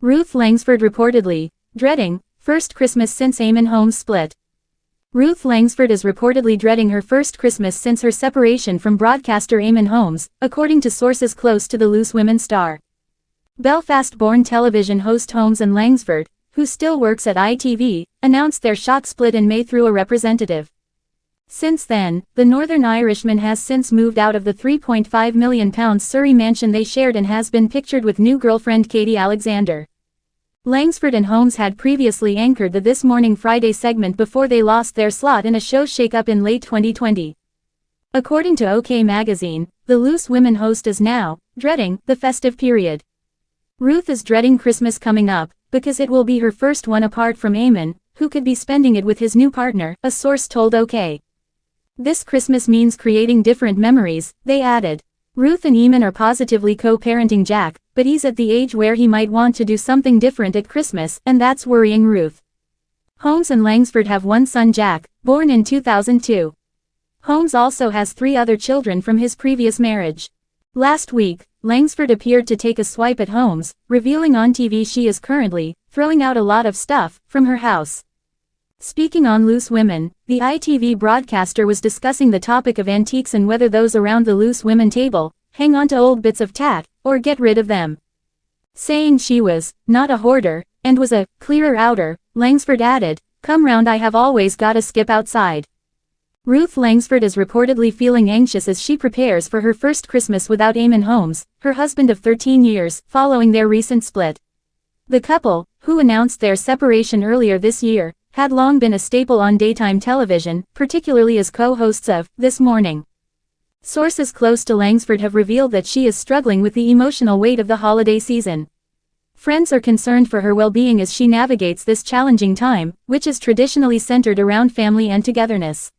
Ruth Langsford reportedly dreading first Christmas since Eamonn Holmes split. Ruth Langsford is reportedly dreading her first Christmas since her separation from broadcaster Eamonn Holmes, according to sources close to the Loose Women star. Belfast-born television host Holmes and Langsford, who still works at ITV, announced their shock split in May through a representative. Since then, the Northern Irishman has since moved out of the £3.5 million Surrey mansion they shared and has been pictured with new girlfriend Katie Alexander. Langsford and Holmes had previously anchored the This Morning Friday segment before they lost their slot in a show shake-up in late 2020. According to OK magazine, the Loose Women host is now dreading the festive period. Ruth is dreading Christmas coming up, because it will be her first one apart from Eamonn, who could be spending it with his new partner, a source told OK. This Christmas means creating different memories, they added. Ruth and Eamonn are positively co-parenting Jack, but he's at the age where he might want to do something different at Christmas, and that's worrying Ruth. Holmes and Langsford have one son, Jack, born in 2002. Holmes also has 3 other children from his previous marriage. Last week, Langsford appeared to take a swipe at Holmes, revealing on TV she is currently throwing out a lot of stuff from her house. Speaking on Loose Women, the ITV broadcaster was discussing the topic of antiques and whether those around the Loose Women table hang on to old bits of tat or get rid of them. Saying she was not a hoarder and was a clearer outer, Langsford added, "Come round, I have always got to skip outside." Ruth Langsford is reportedly feeling anxious as she prepares for her first Christmas without Eamonn Holmes, her husband of 13 years, following their recent split. The couple, who announced their separation earlier this year, had long been a staple on daytime television, particularly as co-hosts of This Morning. Sources close to Langsford have revealed that she is struggling with the emotional weight of the holiday season. Friends are concerned for her well-being as she navigates this challenging time, which is traditionally centered around family and togetherness.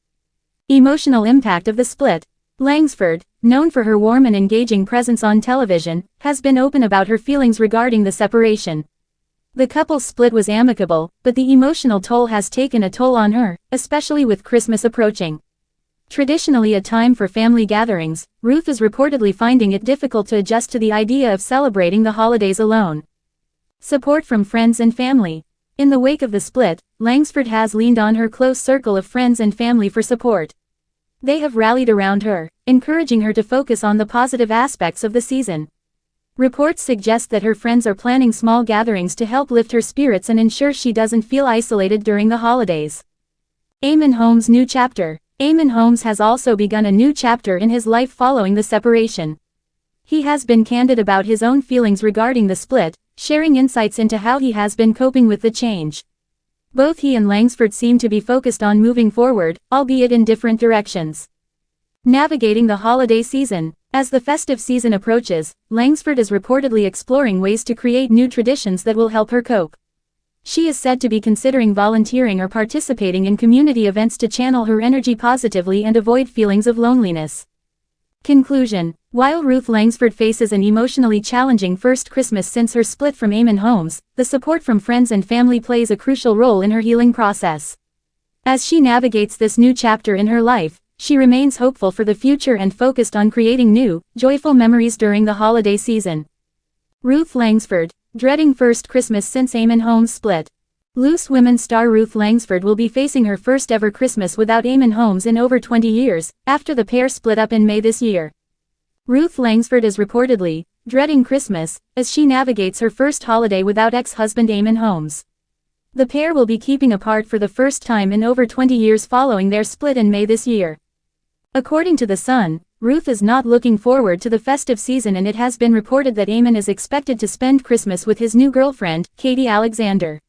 Emotional impact of the split. Langsford, known for her warm and engaging presence on television, has been open about her feelings regarding the separation. The couple's split was amicable, but the emotional toll has taken a toll on her, especially with Christmas approaching. Traditionally a time for family gatherings, Ruth is reportedly finding it difficult to adjust to the idea of celebrating the holidays alone. Support from friends and family. In the wake of the split, Langsford has leaned on her close circle of friends and family for support. They have rallied around her, encouraging her to focus on the positive aspects of the season. Reports suggest that her friends are planning small gatherings to help lift her spirits and ensure she doesn't feel isolated during the holidays. Eamonn Holmes' new chapter. Eamonn Holmes has also begun a new chapter in his life following the separation. He has been candid about his own feelings regarding the split, sharing insights into how he has been coping with the change. Both he and Langsford seem to be focused on moving forward, albeit in different directions. Navigating the holiday season. As the festive season approaches, Langsford is reportedly exploring ways to create new traditions that will help her cope. She is said to be considering volunteering or participating in community events to channel her energy positively and avoid feelings of loneliness. Conclusion. While Ruth Langsford faces an emotionally challenging first Christmas since her split from Eamonn Holmes, the support from friends and family plays a crucial role in her healing process. As she navigates this new chapter in her life, she remains hopeful for the future and focused on creating new, joyful memories during the holiday season. Ruth Langsford, dreading first Christmas since Eamonn Holmes split. Loose Women star Ruth Langsford will be facing her first ever Christmas without Eamonn Holmes in over 20 years, after the pair split up in May this year. Ruth Langsford is reportedly dreading Christmas, as she navigates her first holiday without ex-husband Eamonn Holmes. The pair will be keeping apart for the first time in over 20 years following their split in May this year. According to The Sun, Ruth is not looking forward to the festive season, and it has been reported that Eamonn is expected to spend Christmas with his new girlfriend, Katie Alexander.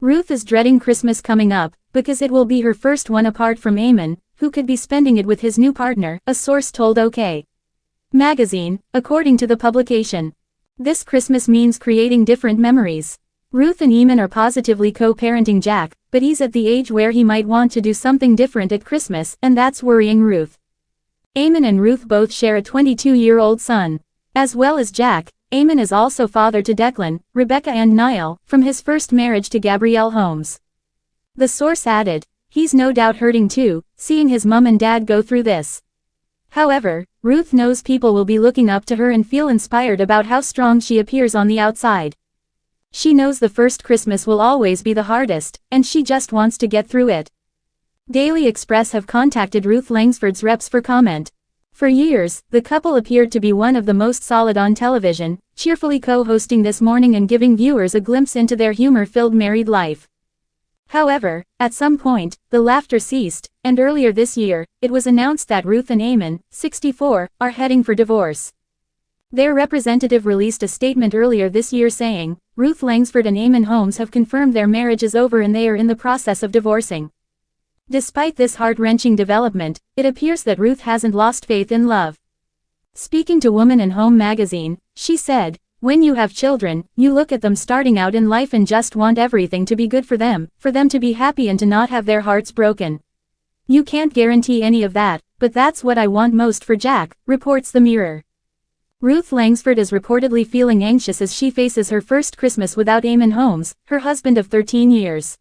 Ruth is dreading Christmas coming up, because it will be her first one apart from Eamonn, who could be spending it with his new partner, a source told OK magazine, according to the publication. This Christmas means creating different memories. Ruth and Eamonn are positively co-parenting Jack, but he's at the age where he might want to do something different at Christmas, and that's worrying Ruth. Eamonn and Ruth both share a 22-year-old son. As well as Jack, Eamonn is also father to Declan, Rebecca and Niall, from his first marriage to Gabrielle Holmes. The source added, "He's no doubt hurting too, seeing his mum and dad go through this." However, Ruth knows people will be looking up to her and feel inspired about how strong she appears on the outside. She knows the first Christmas will always be the hardest, and she just wants to get through it. Daily Express have contacted Ruth Langsford's reps for comment. For years, the couple appeared to be one of the most solid on television, cheerfully co-hosting This Morning and giving viewers a glimpse into their humor-filled married life. However, at some point, the laughter ceased, and earlier this year, it was announced that Ruth and Eamonn, 64, are heading for divorce. Their representative released a statement earlier this year saying, Ruth Langsford and Eamonn Holmes have confirmed their marriage is over and they are in the process of divorcing. Despite this heart-wrenching development, it appears that Ruth hasn't lost faith in love. Speaking to Woman and Home magazine, she said, "When you have children, you look at them starting out in life and just want everything to be good for them to be happy and to not have their hearts broken. You can't guarantee any of that, but that's what I want most for Jack," reports the Mirror. Ruth Langsford is reportedly feeling anxious as she faces her first Christmas without Eamonn Holmes, her husband of 13 years.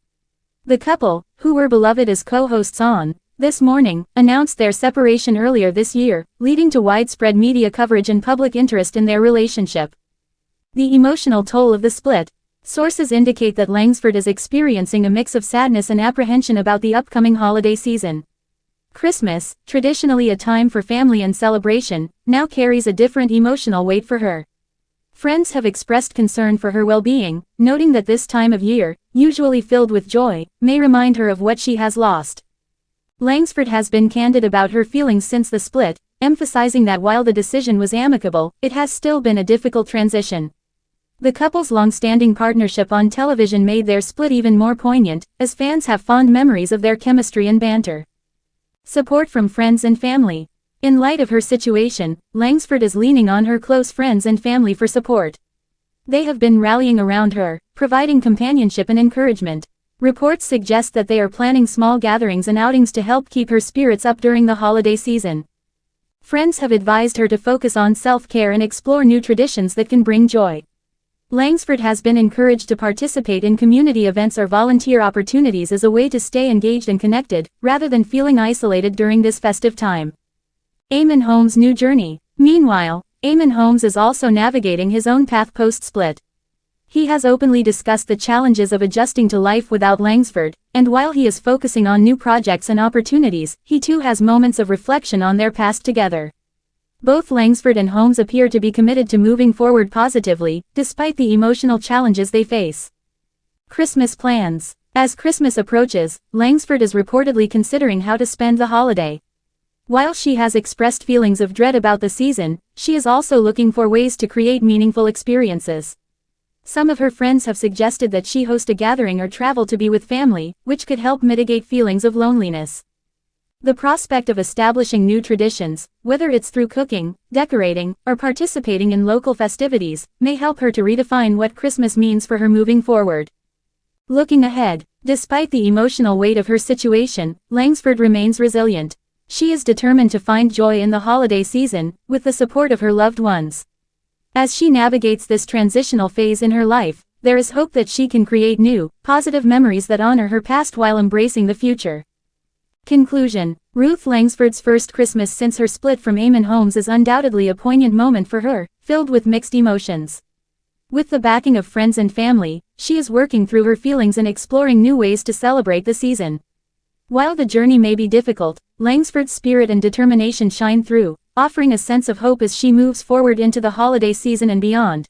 The couple, who were beloved as co-hosts on This Morning, announced their separation earlier this year, leading to widespread media coverage and public interest in their relationship. The emotional toll of the split. Sources indicate that Langsford is experiencing a mix of sadness and apprehension about the upcoming holiday season. Christmas, traditionally a time for family and celebration, now carries a different emotional weight for her. Friends have expressed concern for her well-being, noting that this time of year, usually filled with joy, may remind her of what she has lost. Langsford has been candid about her feelings since the split, emphasizing that while the decision was amicable, it has still been a difficult transition. The couple's long-standing partnership on television made their split even more poignant, as fans have fond memories of their chemistry and banter. Support from friends and family. In light of her situation, Langsford is leaning on her close friends and family for support. They have been rallying around her, providing companionship and encouragement. Reports suggest that they are planning small gatherings and outings to help keep her spirits up during the holiday season. Friends have advised her to focus on self-care and explore new traditions that can bring joy. Langsford has been encouraged to participate in community events or volunteer opportunities as a way to stay engaged and connected, rather than feeling isolated during this festive time. Eamonn Holmes' new journey. Meanwhile, Eamonn Holmes is also navigating his own path post-split. He has openly discussed the challenges of adjusting to life without Langsford, and while he is focusing on new projects and opportunities, he too has moments of reflection on their past together. Both Langsford and Holmes appear to be committed to moving forward positively, despite the emotional challenges they face. Christmas plans. As Christmas approaches, Langsford is reportedly considering how to spend the holiday. While she has expressed feelings of dread about the season, she is also looking for ways to create meaningful experiences. Some of her friends have suggested that she host a gathering or travel to be with family, which could help mitigate feelings of loneliness. The prospect of establishing new traditions, whether it's through cooking, decorating, or participating in local festivities, may help her to redefine what Christmas means for her moving forward. Looking ahead, despite the emotional weight of her situation, Langsford remains resilient. She is determined to find joy in the holiday season, with the support of her loved ones. As she navigates this transitional phase in her life, there is hope that she can create new, positive memories that honor her past while embracing the future. Conclusion. Ruth Langsford's first Christmas since her split from Eamonn Holmes is undoubtedly a poignant moment for her, filled with mixed emotions. With the backing of friends and family, she is working through her feelings and exploring new ways to celebrate the season. While the journey may be difficult, Langsford's spirit and determination shine through, offering a sense of hope as she moves forward into the holiday season and beyond.